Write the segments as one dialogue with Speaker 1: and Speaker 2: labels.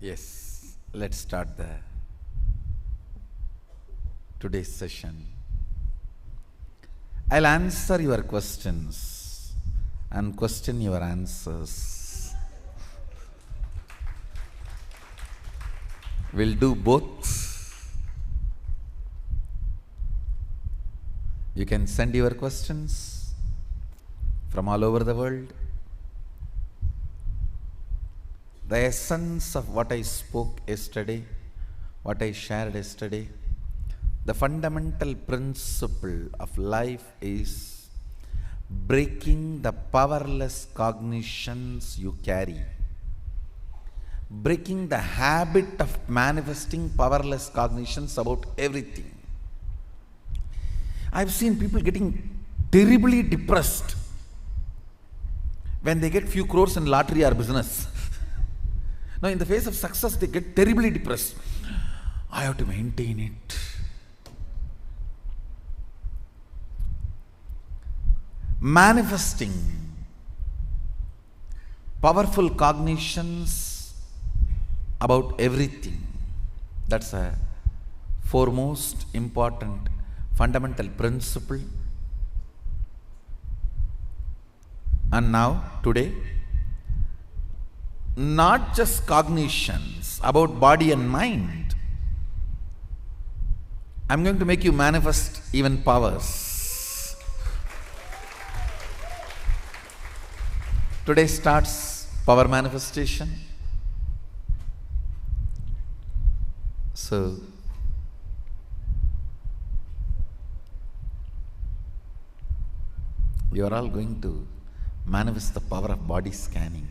Speaker 1: Yes, let's start the today's session. I'll answer your questions and question your answers. We'll do both. You can send your questions from all over the world. The essence of what I spoke yesterday, what I shared yesterday, the fundamental principle of life is breaking the powerless cognitions you carry. Breaking the habit of manifesting powerless cognitions about everything. I've seen people getting terribly depressed when they get few crores in lottery or business. Now, in the face of success, they get terribly depressed. I have to maintain it. Manifesting powerful cognitions about everything. That's a foremost important fundamental principle. And now, today, not just cognitions about body and mind. I'm going to make you manifest even powers. Today starts power manifestation. So, you are all going to manifest the power of body scanning.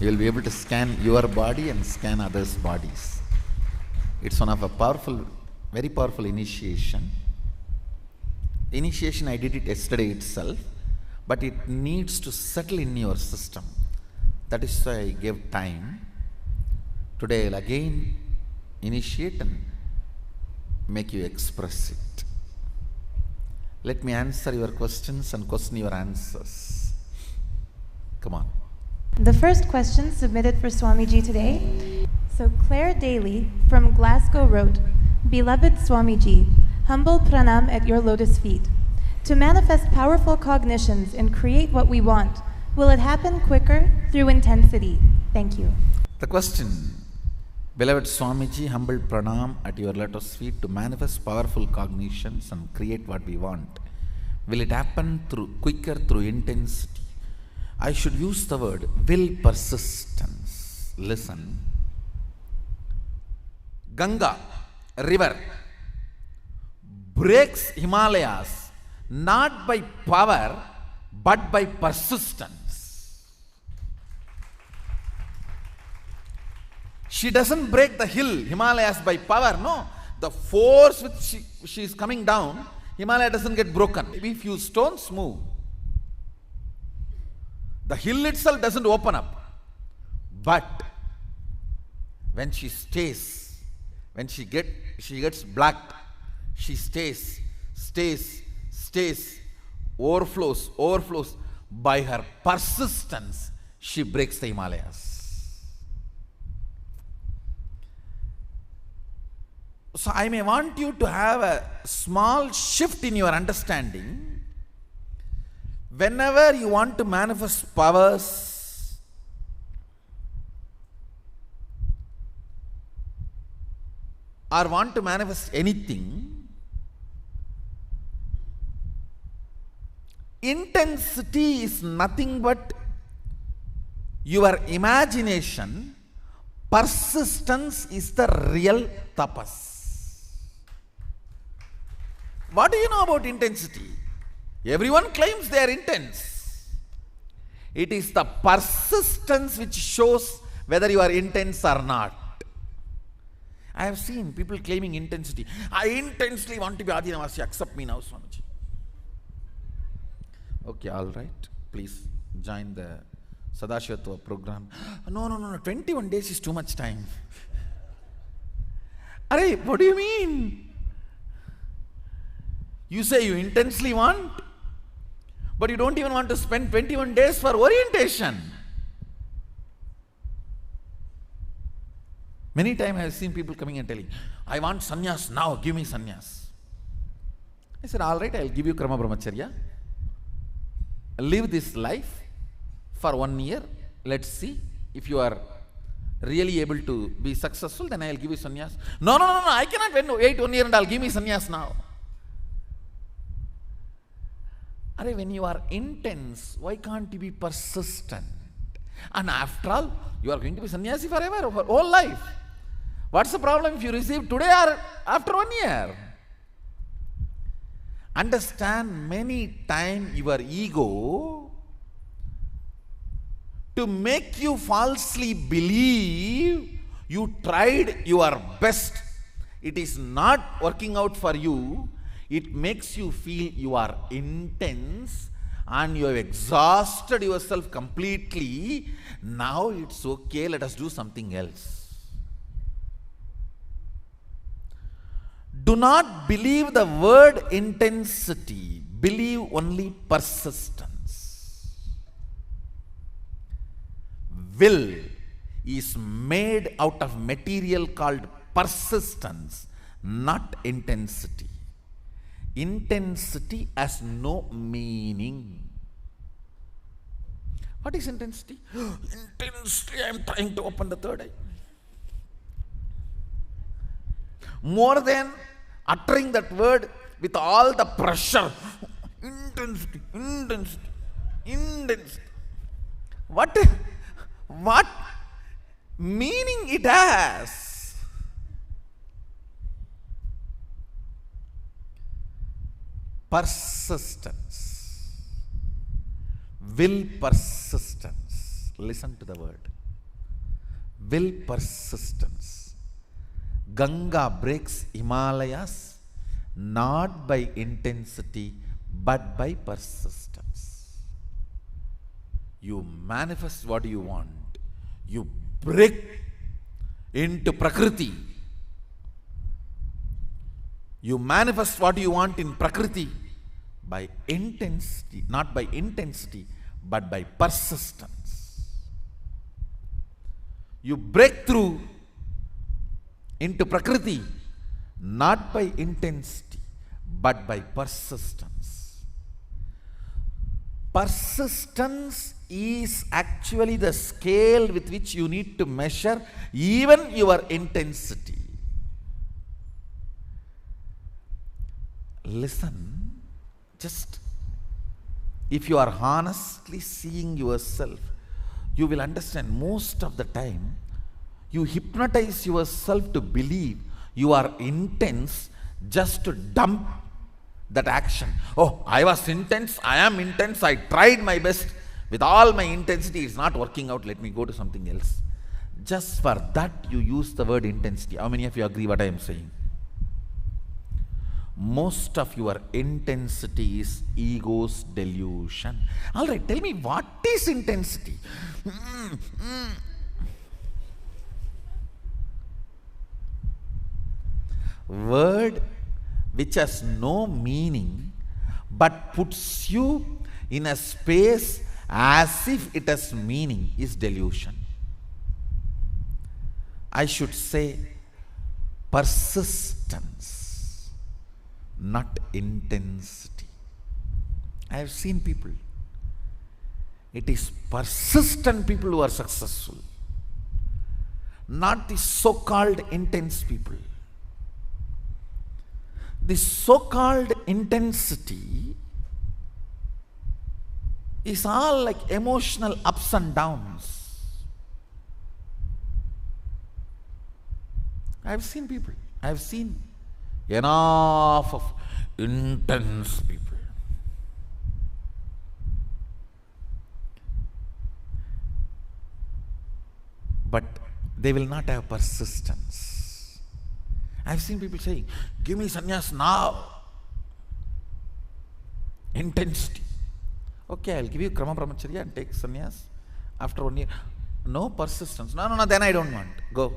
Speaker 1: You will be able to scan your body and scan others' bodies. It's one of a powerful, very powerful initiation. Initiation, I did it yesterday itself, but it needs to settle in your system. That is why I gave time. Today I'll again initiate and make you express it. Let me answer your questions and question your answers. Come on.
Speaker 2: The first question submitted for Swamiji today. So Claire Daly from Glasgow wrote, "Beloved Swamiji, humble pranam at your lotus feet. To manifest powerful cognitions and create what we want, will it happen quicker through intensity? Thank you."
Speaker 1: The question, beloved Swamiji, humble pranam at your lotus feet to manifest powerful cognitions and create what we want. Will it happen quicker through intensity? I should use the word will persistence. Listen. Ganga, river, breaks Himalayas not by power but by persistence. She doesn't break the Himalayas by power, no. The force which she is coming down, Himalaya doesn't get broken. Maybe few stones move. The hill itself doesn't open up. But when she stays, when she gets black, she stays, overflows. By her persistence, she breaks the Himalayas. So I may want you to have a small shift in your understanding. Whenever you want to manifest powers, or want to manifest anything, intensity is nothing but your imagination. Persistence is the real tapas. What do you know about intensity? Everyone claims they are intense. It is the persistence which shows whether you are intense or not. I have seen people claiming intensity. I intensely want to be Adinavasi. Accept me now, Swamiji. Okay, all right. Please join the Sadashivatva program. No. 21 days is too much time. Arey, what do you mean? You say you intensely want, but you don't even want to spend 21 days for orientation. Many times I have seen people coming and telling, I want sannyas now, give me sannyas. I said, all right, I'll give you Krama Brahmacharya. Live this life for 1 year. Let's see if you are really able to be successful, then I'll give you sannyas. No, I cannot wait 1 year and I'll give me sannyas now. When you are intense, why can't you be persistent? And after all, you are going to be sannyasi forever, for whole life. What's the problem if you receive today or after 1 year? Understand, many times your ego, to make you falsely believe you tried your best, it is not working out for you. It makes you feel you are intense and you have exhausted yourself completely. Now it's okay, let us do something else. Do not believe the word intensity, believe only persistence. Will is made out of material called persistence, not intensity. Intensity has no meaning. What is intensity? Intensity, I am trying to open the third eye. More than uttering that word with all the pressure, intensity, intensity, intensity. What meaning it has? Persistence. Will persistence. Listen to the word. Will persistence. Ganga breaks Himalayas not by intensity but by persistence. You manifest what you want. You break into Prakriti. You manifest what you want in Prakriti by intensity, not by intensity, but by persistence. You break through into Prakriti, not by intensity, but by persistence. Persistence is actually the scale with which you need to measure even your intensity. Listen, just if you are honestly seeing yourself, you will understand most of the time you hypnotize yourself to believe you are intense just to dump that action. Oh, I was intense, I am intense, I tried my best with all my intensity, it's not working out, let me go to something else. Just for that you use the word intensity. How many of you agree what I am saying? Most of your intensity is ego's delusion. All right, tell me, what is intensity? Word which has no meaning but puts you in a space as if it has meaning is delusion. I should say persistence, not intensity. I have seen people, it is persistent people who are successful, not the so-called intense people. The so-called intensity is all like emotional ups and downs. I have seen people, I have seen enough of intense people. But they will not have persistence. I have seen people saying, give me sannyas now. Intensity. Okay, I'll give you Krama Brahmacharya and take sannyas after 1 year. No persistence. No, then I don't want. Go.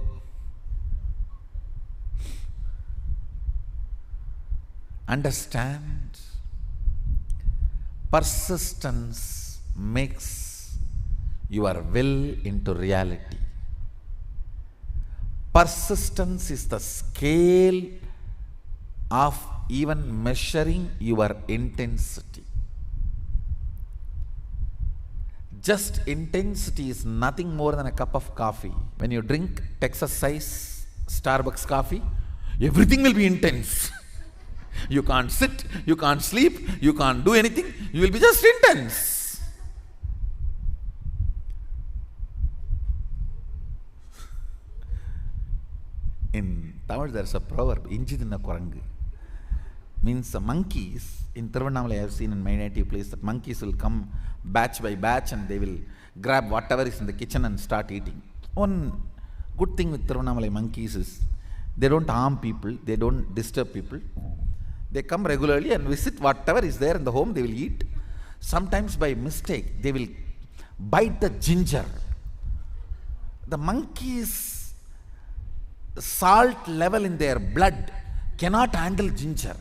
Speaker 1: Understand, persistence makes your will into reality. Persistence is the scale of even measuring your intensity. Just intensity is nothing more than a cup of coffee. When you drink Texas size Starbucks coffee, everything will be intense. You can't sit, you can't sleep, you can't do anything, you will be just intense. In Tamil there is a proverb, Inji Dinna Kurangu. Means the monkeys, in Thiruvannamalai I have seen in my native place, that monkeys will come batch by batch and they will grab whatever is in the kitchen and start eating. One good thing with Thiruvannamalai monkeys is, they don't harm people, they don't disturb people. They come regularly and visit whatever is there in the home, they will eat. Sometimes by mistake, they will bite the ginger. The monkeys' salt level in their blood cannot handle ginger.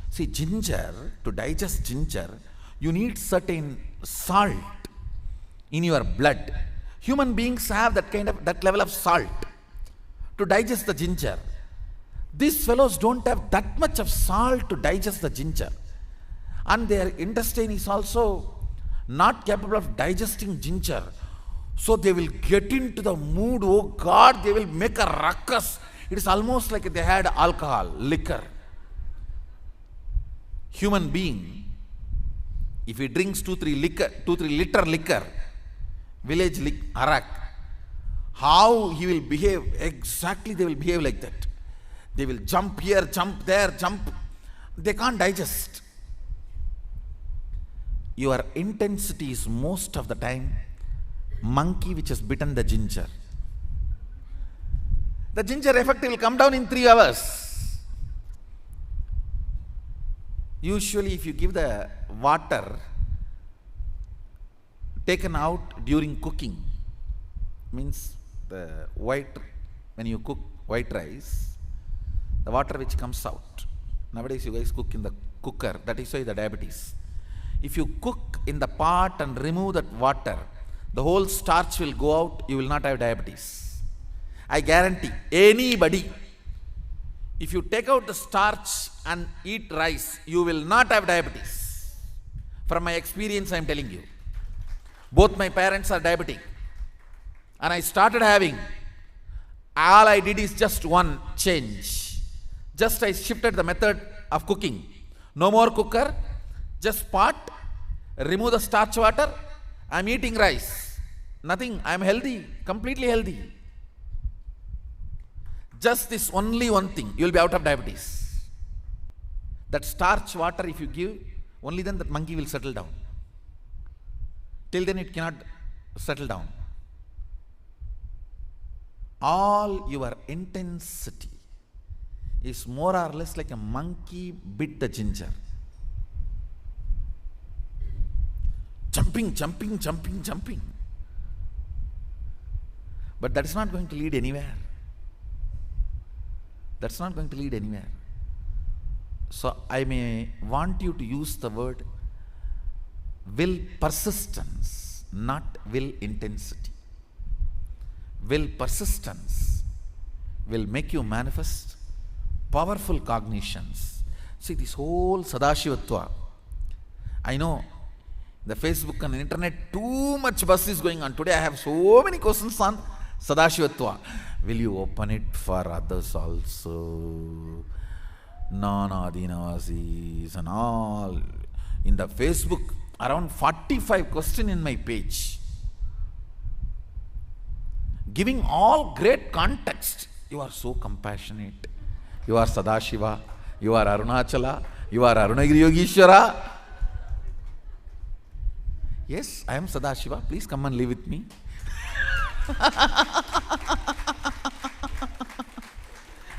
Speaker 1: See, ginger, to digest ginger, you need certain salt in your blood. Human beings have that level of salt to digest the ginger. These fellows don't have that much of salt to digest the ginger. And their intestine is also not capable of digesting ginger. So they will get into the mood, oh God, they will make a ruckus. It is almost like they had alcohol, liquor. Human being, if he drinks 2-3 liter liquor, village arak, how he will behave, exactly they will behave like that. They will jump here, jump there, jump. They can't digest. Your intensity is most of the time monkey which has bitten the ginger. The ginger effect will come down in 3 hours. Usually if you give the water taken out during cooking, means the when you cook white rice, the water which comes out. Nowadays you guys cook in the cooker, that is why the diabetes. If you cook in the pot and remove that water, the whole starch will go out, you will not have diabetes. I guarantee anybody, if you take out the starch and eat rice, you will not have diabetes. From my experience I am telling you. Both my parents are diabetic. And I started having, all I did is just one change. Just I shifted the method of cooking. No more cooker, just pot, remove the starch water, I am eating rice. Nothing, I am healthy, completely healthy. Just this only one thing, you will be out of diabetes. That starch water if you give, only then that monkey will settle down. Till then it cannot settle down. All your intensity is more or less like a monkey bit the ginger. Jumping, jumping, jumping, jumping. But that is not going to lead anywhere. That's not going to lead anywhere. So I may want you to use the word will persistence, not will intensity. Will persistence will make you manifest powerful cognitions. See, this whole Sadashivatva, I know the Facebook and the internet, too much buzz is going on. Today I have so many questions on Sadashivatva. Will you open it for others also? Non-Adinavasis and all. In the Facebook, around 45 questions in my page. Giving all great context. You are so compassionate. You are Sadashiva. You are Arunachala. You are Arunagiri Yogeshwara. Yes, I am Sadashiva. Please come and live with me.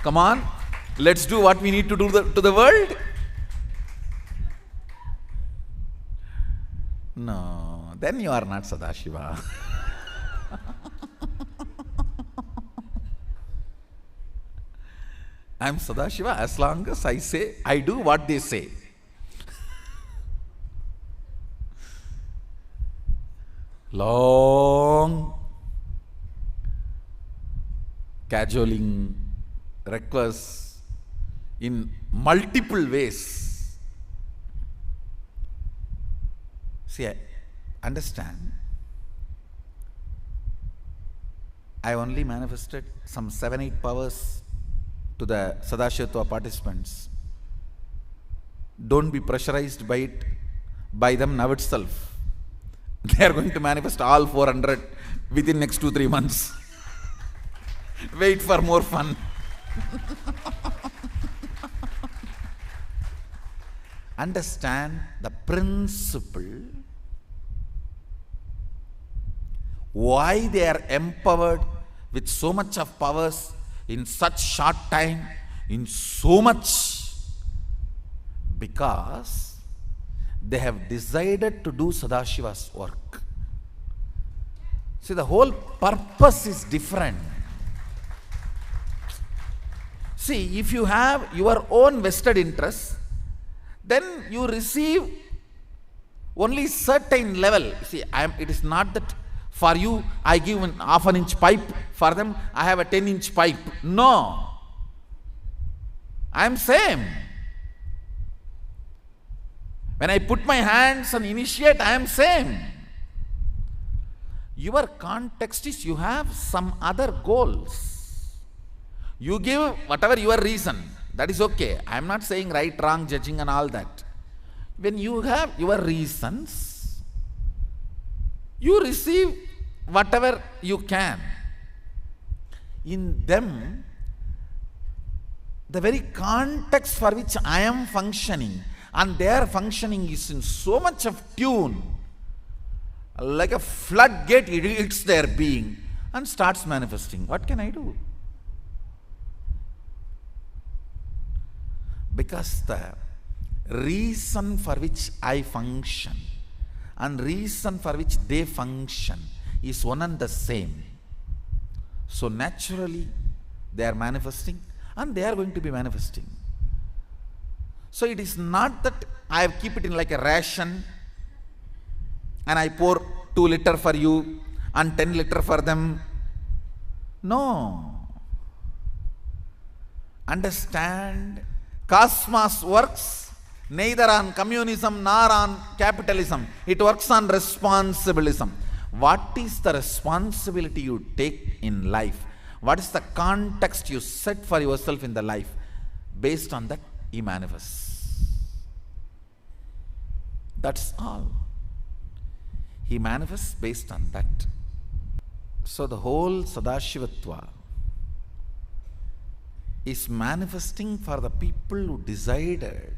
Speaker 1: Come on, let's do what we need to do to the world. No, then you are not Sadashiva. I am Sadashiva as long as I say, I do what they say. Long cajoling requests in multiple ways. See, I understand. I only manifested some 7-8 powers to the Sadashivatva participants. Don't be pressurized by it, by them now itself. They are going to manifest all 400 within next 2-3 months. Wait for more fun. Understand the principle, why they are empowered with so much of powers in such short time, in so much, because they have decided to do Sadashiva's work. See, the whole purpose is different. See, if you have your own vested interests, then you receive only certain level. See, it is not that for you I give an half-inch pipe, for them I have a 10-inch pipe. No. I am same. When I put my hands and initiate, I am same. Your context is you have some other goals. You give whatever your reason, that is okay. I am not saying right, wrong, judging and all that. When you have your reasons, you receive whatever you can. In them, the very context for which I am functioning and their functioning is in so much of tune, like a floodgate, it hits their being and starts manifesting. What can I do? Because the reason for which I function and reason for which they function is one and the same. So naturally they are manifesting and they are going to be manifesting. So it is not that I keep it in like a ration and I pour 2 liters for you and 10 liters for them. No. Understand, cosmos works neither on communism nor on capitalism. It works on responsibilism. What is the responsibility you take in life? What is the context you set for yourself in the life? Based on that, he manifests. That's all. He manifests based on that. So the whole Sadashivatva is manifesting for the people who decided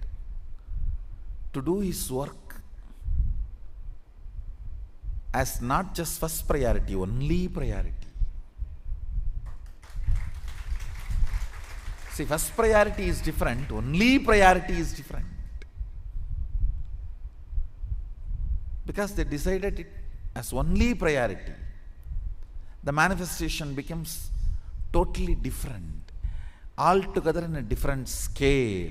Speaker 1: to do his work as not just first priority, only priority. See, first priority is different, only priority is different. Because they decided it as only priority, the manifestation becomes totally different, altogether in a different scale.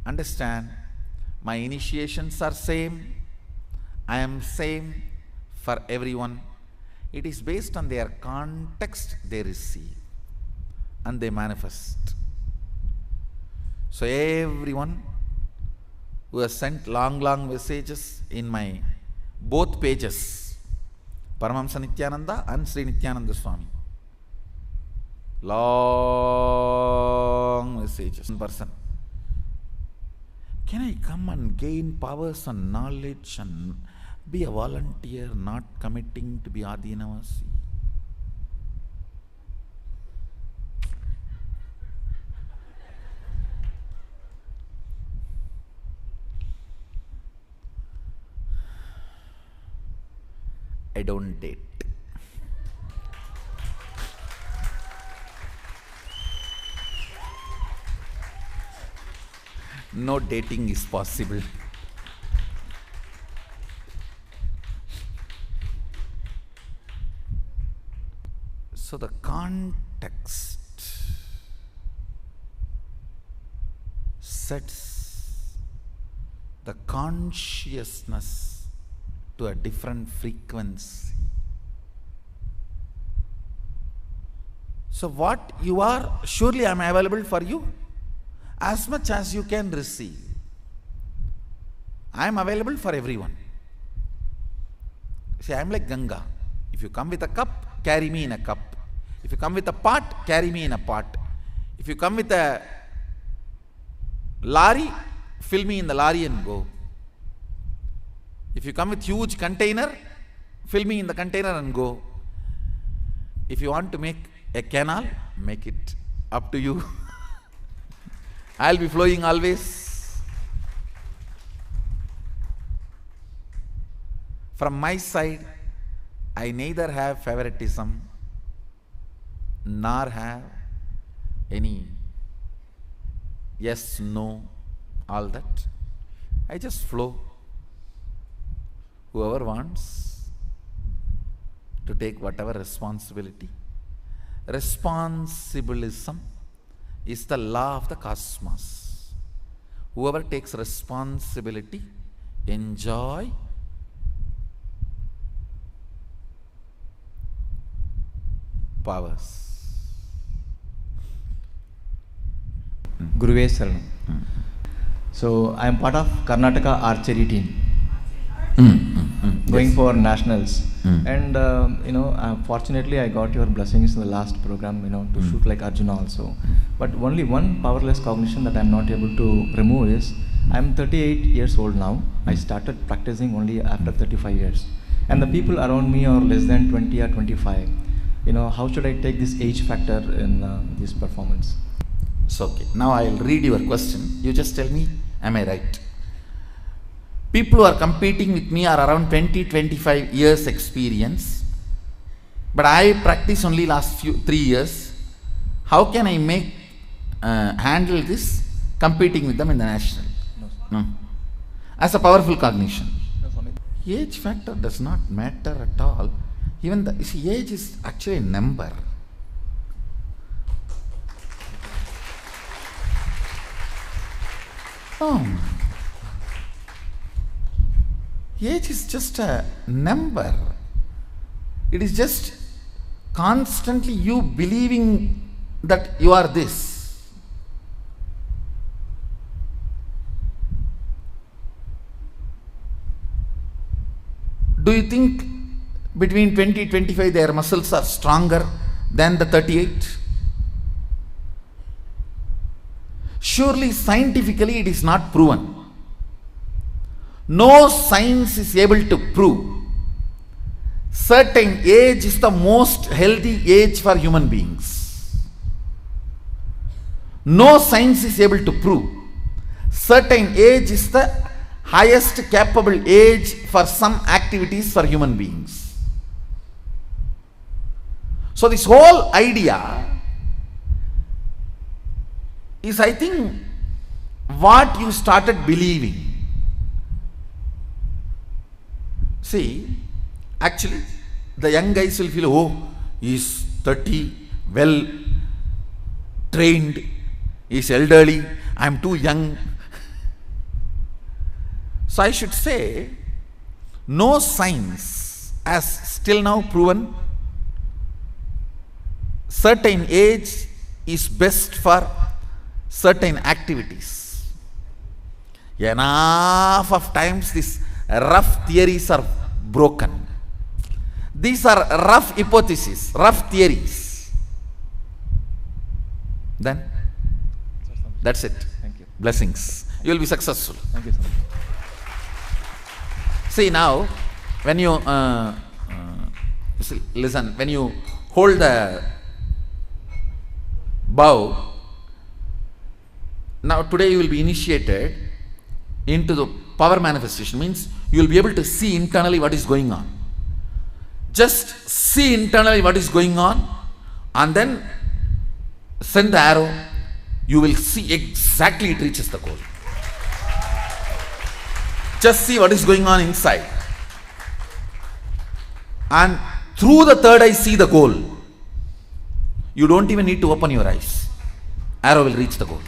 Speaker 1: Understand, my initiations are same, I am same for everyone. It is based on their context they receive and they manifest. So everyone who has sent long messages in my both pages, Paramahamsa Nityananda and Sri Nityananda Swami, long messages in person. Can I come and gain powers and knowledge and be a volunteer, not committing to be Adinavasi? I don't date. No dating is possible. So the context sets the consciousness to a different frequency. So what you are, surely I am available for you as much as you can receive. I am available for everyone. See, I am like Ganga. If you come with a cup, carry me in a cup. If you come with a pot, carry me in a pot. If you come with a lorry, fill me in the lorry and go. If you come with huge container, fill me in the container and go. If you want to make a canal, make it. Up to you. I'll be flowing always. From my side, I neither have favoritism nor have any yes, no, all that. I just flow. Whoever wants to take whatever responsibility. Responsibilism is the law of the cosmos. Whoever takes responsibility, enjoy powers.
Speaker 3: Guruve Saranam. So I am part of Karnataka archery team. Going for nationals. And fortunately I got your blessings in the last program, to shoot like Arjuna also. But only one powerless cognition that I am not able to remove is, I am 38 years old now. I started practicing only after 35 years. And the people around me are less than 20 or 25. How should I take this age factor in this performance?
Speaker 1: So, okay. Now I will read your question. You just tell me, am I right? People who are competing with me are around 20-25 years experience. But I practice only last 3 years. How can I handle this competing with them in the national? No. As a powerful cognition. Age factor does not matter at all. Even age is actually a number. Age is just a number. It is just constantly you believing that you are this. Do you think between 20-25 their muscles are stronger than the 38? Surely scientifically it is not proven. No science is able to prove certain age is the most healthy age for human beings. No science is able to prove certain age is the highest capable age for some activities for human beings. So this whole idea is, I think, what you started believing. See, actually, the young guys will feel, oh, he's 30, well trained, he's elderly, I'm too young. So I should say, no science has still now proven certain age is best for certain activities. Enough of times these rough theories are broken. These are rough hypotheses, rough theories. Then, that's it.
Speaker 3: Thank you.
Speaker 1: Blessings. You will be successful.
Speaker 3: Thank you so much.
Speaker 1: See now, when you listen, when you hold the bow, now today you will be initiated into the power manifestation. Means you will be able to see internally what is going on. Just see internally what is going on and then send the arrow. You will see exactly it reaches the goal. Just see what is going on inside. And through the third eye see the goal. You don't even need to open your eyes. Arrow will reach the goal.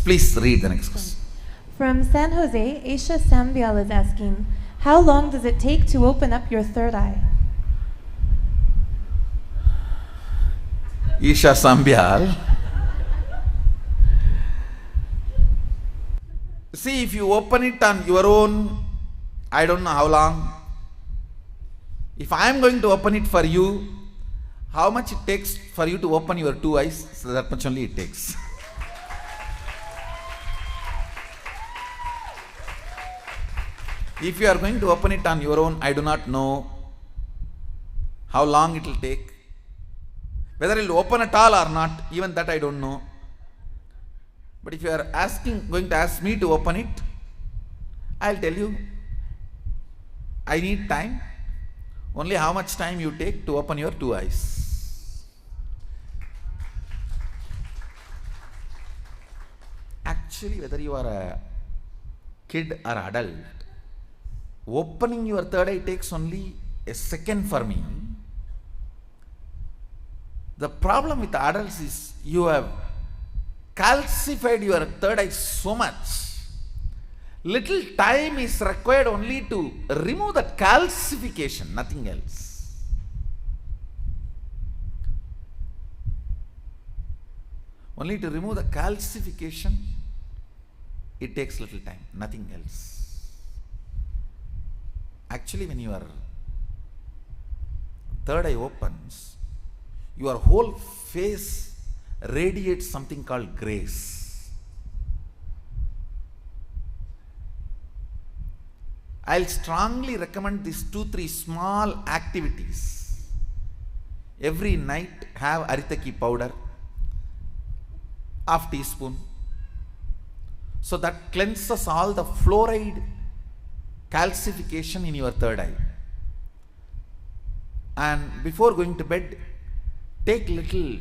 Speaker 1: Please read the next question.
Speaker 2: From San Jose, Aisha Sambial is asking, how long does it take to open up your third eye?
Speaker 1: Isha Sambyal. See, if you open it on your own, I don't know how long. If I am going to open it for you, how much it takes for you to open your two eyes? So that much only it takes. If you are going to open it on your own, I do not know how long it will take. Whether it will open at all or not, even that I don't know. But if you are going to ask me to open it, I'll tell you, I need time. Only how much time you take to open your two eyes. Actually, whether you are a kid or adult, opening your third eye takes only a second for me. The problem with adults is you have calcified your third eye so much. Little time is required only to remove that calcification, nothing else. Only to remove the calcification, it takes little time, nothing else. Actually, when your third eye opens, your whole face radiates something called grace. I'll strongly recommend these 2-3 small activities. Every night have Aritaki powder, half teaspoon. So that cleanses all the fluoride calcification in your third eye. And before going to bed, take little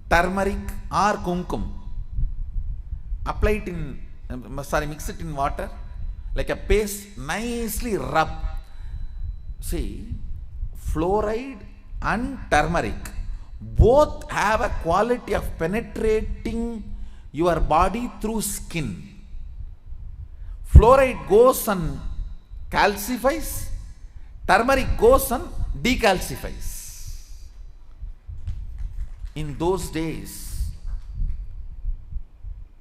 Speaker 1: turmeric or kumkum. Apply it in, mix it in water like a paste, nicely rub. See, fluoride and turmeric both have a quality of penetrating your body through skin. Fluoride goes and calcifies, turmeric goes and decalcifies. In those days,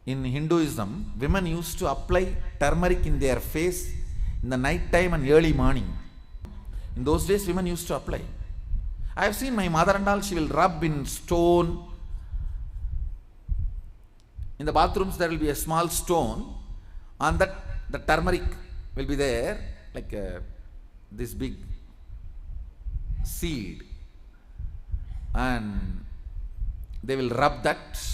Speaker 1: in Hinduism, women used to apply turmeric in their face in the night time and early morning. In those days, women used to apply. I have seen my mother and all, she will rub in stone. In the bathrooms, there will be a small stone. On that, the turmeric will be there, like this big seed. And they will rub that.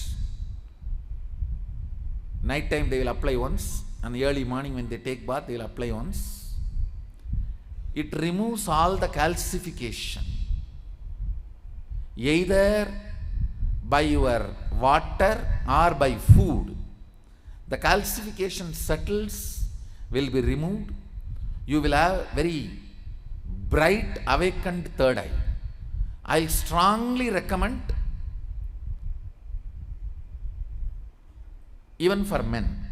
Speaker 1: Night time they will apply once, and early morning when they take bath they will apply once. It removes all the calcification, either by your water or by food. The calcification settles, will be removed. You will have very bright awakened third eye. I strongly recommend, even for men,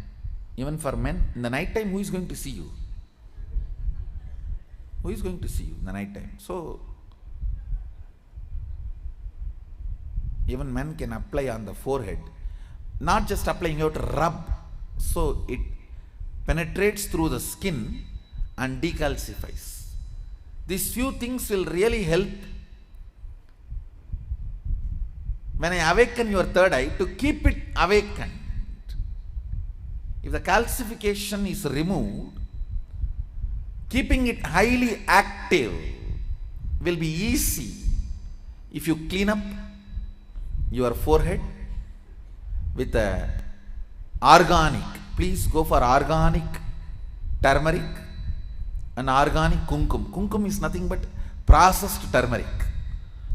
Speaker 1: in the night time, who is going to see you? Who is going to see you in the night time? So, even men can apply on the forehead. Not just applying, you have to rub. So, it penetrates through the skin and decalcifies. These few things will really help when I awaken your third eye to keep it awakened. If the calcification is removed, keeping it highly active will be easy if you clean up your forehead with a organic. Please go for organic turmeric and organic kumkum. Kumkum is nothing but processed turmeric.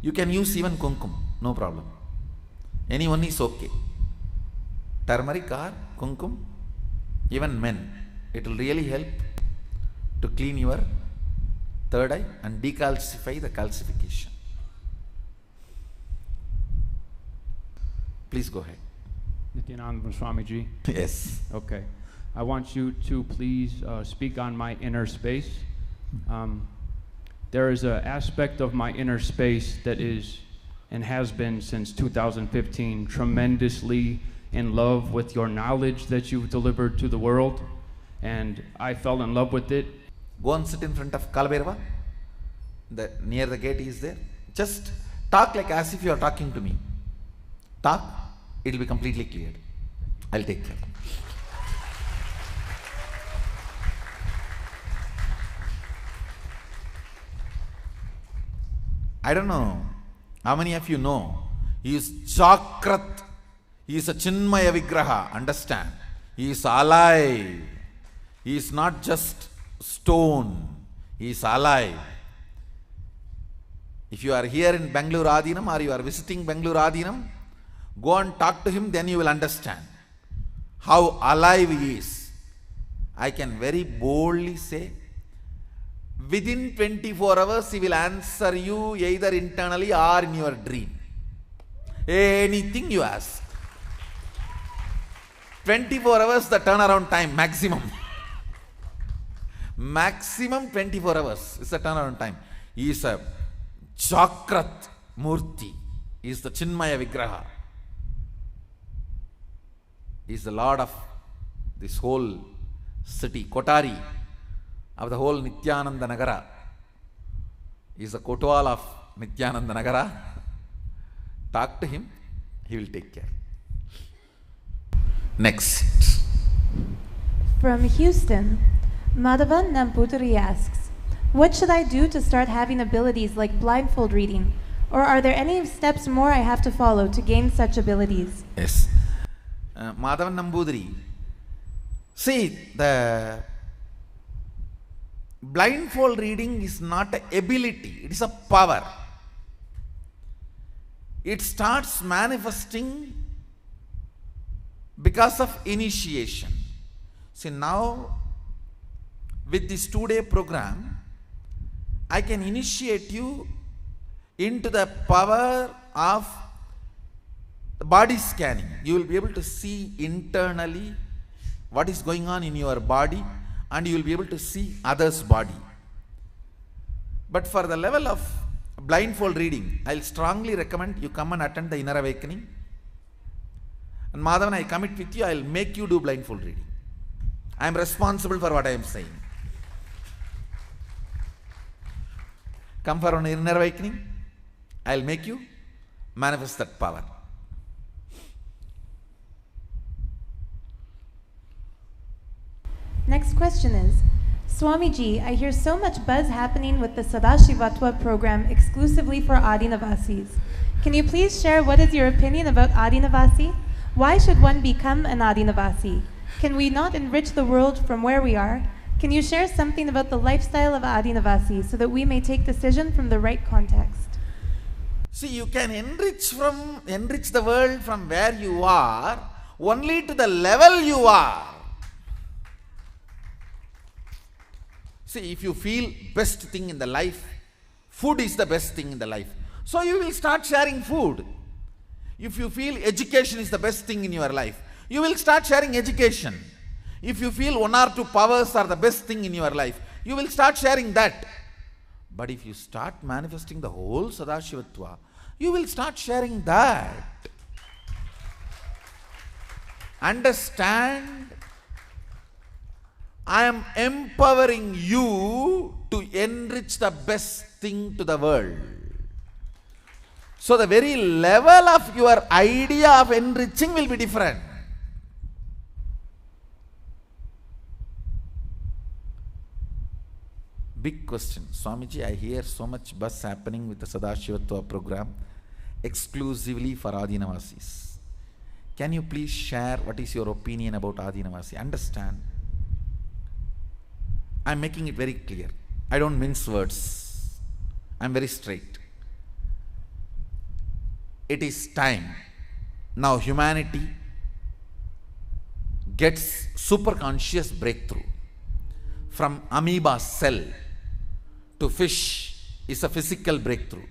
Speaker 1: You can use even kumkum, no problem. Anyone is okay. Turmeric or kumkum, even men, it will really help to clean your third eye and decalcify the calcification. Please go ahead.
Speaker 4: Nityananda Swamiji.
Speaker 1: Yes.
Speaker 4: Okay. I want you to please speak on my inner space. There is an aspect of my inner space that is and has been since 2015 tremendously in love with your knowledge that you've delivered to the world, and I fell in love with it.
Speaker 1: Go and sit in front of Kalabhairava. Near the gate is there. Just talk like as if you are talking to me. Talk, it will be completely cleared. I'll take care. I don't know how many of you know he is Jakrat. He is a Chinmaya Vigraha. Understand? He is alive. He is not just stone. He is alive. If you are here in Bangalore Adinam or you are visiting Bangalore Adinam, go and talk to him, then you will understand how alive he is. I can very boldly say, within 24 hours he will answer you either internally or in your dream. Anything you ask. 24 hours the turnaround time maximum. Maximum 24 hours is the turnaround time. He is a Jakrat Murti. He is the Chinmaya Vigraha. He is the Lord of this whole city, Kotari, of the whole Nityananda Nagara. He is the Kotwal of Nityananda Nagara. Talk to him, he will take care. Next.
Speaker 2: From Houston, Madhavan Namputari asks, what should I do to start having abilities like blindfold reading? Or are there any steps more I have to follow to gain such abilities?
Speaker 1: Yes. Madhavan Nambudiri. See, the blindfold reading is not an ability, it is a power. It starts manifesting because of initiation. See, now with this 2-day program, I can initiate you into the power of body scanning. You will be able to see internally what is going on in your body, and you will be able to see others' body. But for the level of blindfold reading, I will strongly recommend you come and attend the Inner Awakening. And Madhavan, I commit with you, I will make you do blindfold reading. I am responsible for what I am saying. Come for an Inner Awakening, I will make you manifest that power.
Speaker 2: Next question is, Swamiji, I hear so much buzz happening with the Sadashivatva program exclusively for Adinavasis. Can you please share what is your opinion about Adinavasi? Why should one become an Adinavasi? Can we not enrich the world from where we are? Can you share something about the lifestyle of Adinavasi so that we may take decision from the right context?
Speaker 1: See, you can enrich the world from where you are only to the level you are. See, if you feel best thing in the life, food is the best thing in the life. So you will start sharing food. If you feel education is the best thing in your life, you will start sharing education. If you feel 1 or 2 powers are the best thing in your life, you will start sharing that. But if you start manifesting the whole Sadashivatva, you will start sharing that. Understand, I am empowering you to enrich the best thing to the world. So the very level of your idea of enriching will be different. Big question. Swamiji, I hear so much buzz happening with the Sadashivatva program exclusively for Adinavasis. Can you please share what is your opinion about Adinavasi? Understand, I am making it very clear. I don't mince words. I am very straight. It is time. Now humanity gets super conscious breakthrough. From amoeba cell to fish is a physical breakthrough.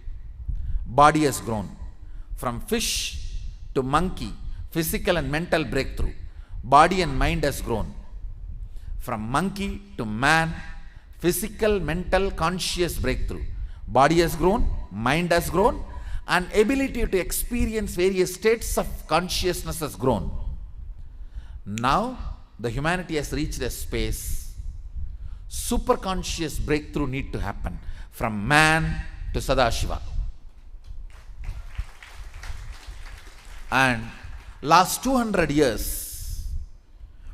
Speaker 1: Body has grown. From fish to monkey, physical and mental breakthrough. Body and mind has grown. From monkey to man, physical, mental, conscious breakthrough. Body has grown, mind has grown, and ability to experience various states of consciousness has grown. Now, the humanity has reached a space. Superconscious breakthrough need to happen from man to Sadashiva. And last 200 years,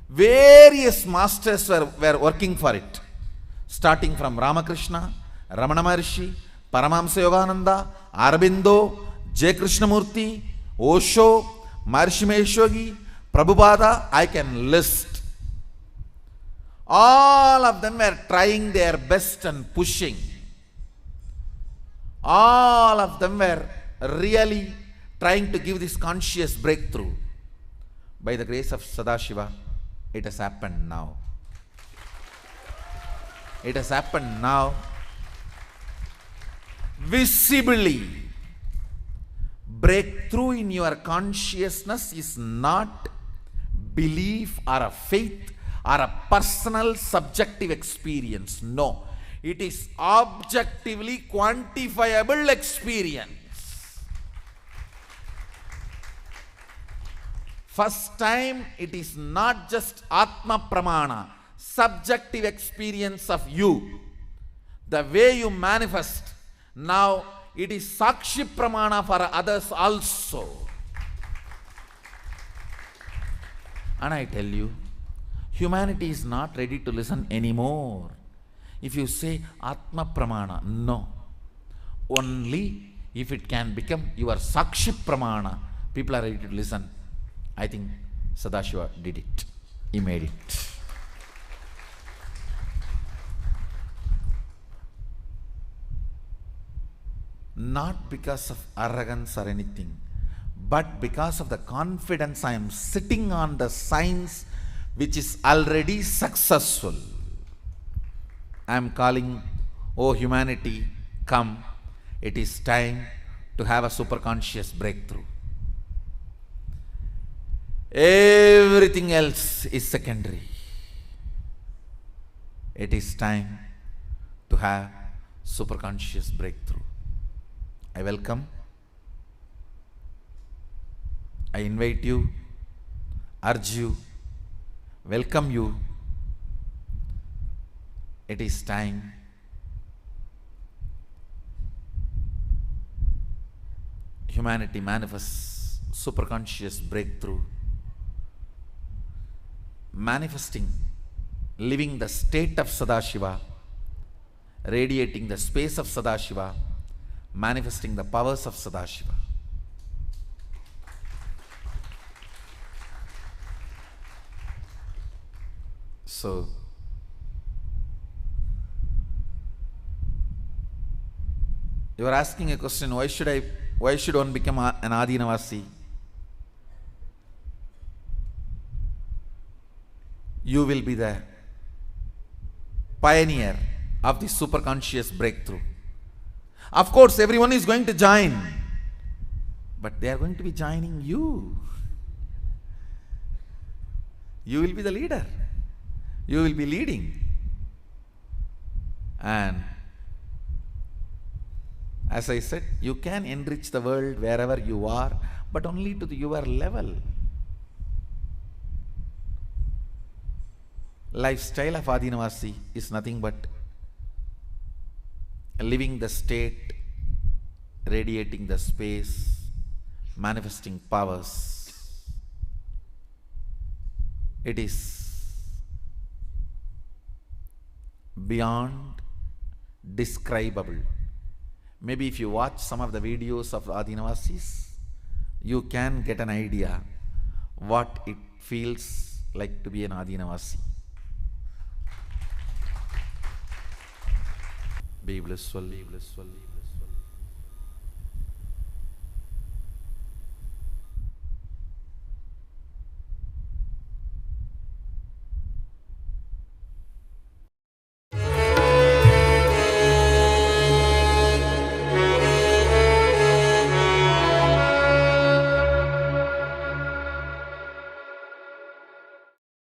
Speaker 1: various masters were working for it. Starting from Ramakrishna, Ramana Maharshi, Paramahamsa Yogananda, Aurobindo, J. Krishnamurti, Osho, Maharishi Mahesh Yogi, Prabhupada, I can list. All of them were trying their best and pushing. All of them were really trying to give this conscious breakthrough. By the grace of Sadashiva, it has happened now. It has happened now. Visibly. Breakthrough in your consciousness is not belief or a faith or a personal subjective experience. No. It is objectively quantifiable experience. First time, it is not just Atma Pramana, subjective experience of you, the way you manifest. Now, it is Sakshi Pramana for others also. And I tell you, humanity is not ready to listen anymore. If you say Atma Pramana, no. Only if it can become your Sakshi Pramana, people are ready to listen. I think Sadashiva did it. He made it. Not because of arrogance or anything, but because of the confidence I am sitting on the science which is already successful. I am calling, oh humanity, come. It is time to have a superconscious breakthrough. Everything else is secondary. It is time to have superconscious breakthrough. I welcome, I invite you, urge you, welcome you. It is time humanity manifests superconscious breakthrough, manifesting, living the state of Sadashiva, radiating the space of Sadashiva, manifesting the powers of Sadashiva. So, you are asking a question, why should one become an Adinavasi? You will be the pioneer of the superconscious breakthrough. Of course, everyone is going to join, but they are going to be joining you. You will be the leader. You will be leading. And as I said, you can enrich the world wherever you are, but only to your level. Lifestyle of Adinavasi is nothing but living the state, radiating the space, manifesting powers. It is beyond describable. Maybe if you watch some of the videos of Adinavasis, you can get an idea what it feels like to be an Adinavasi. Be blissful, be blissful.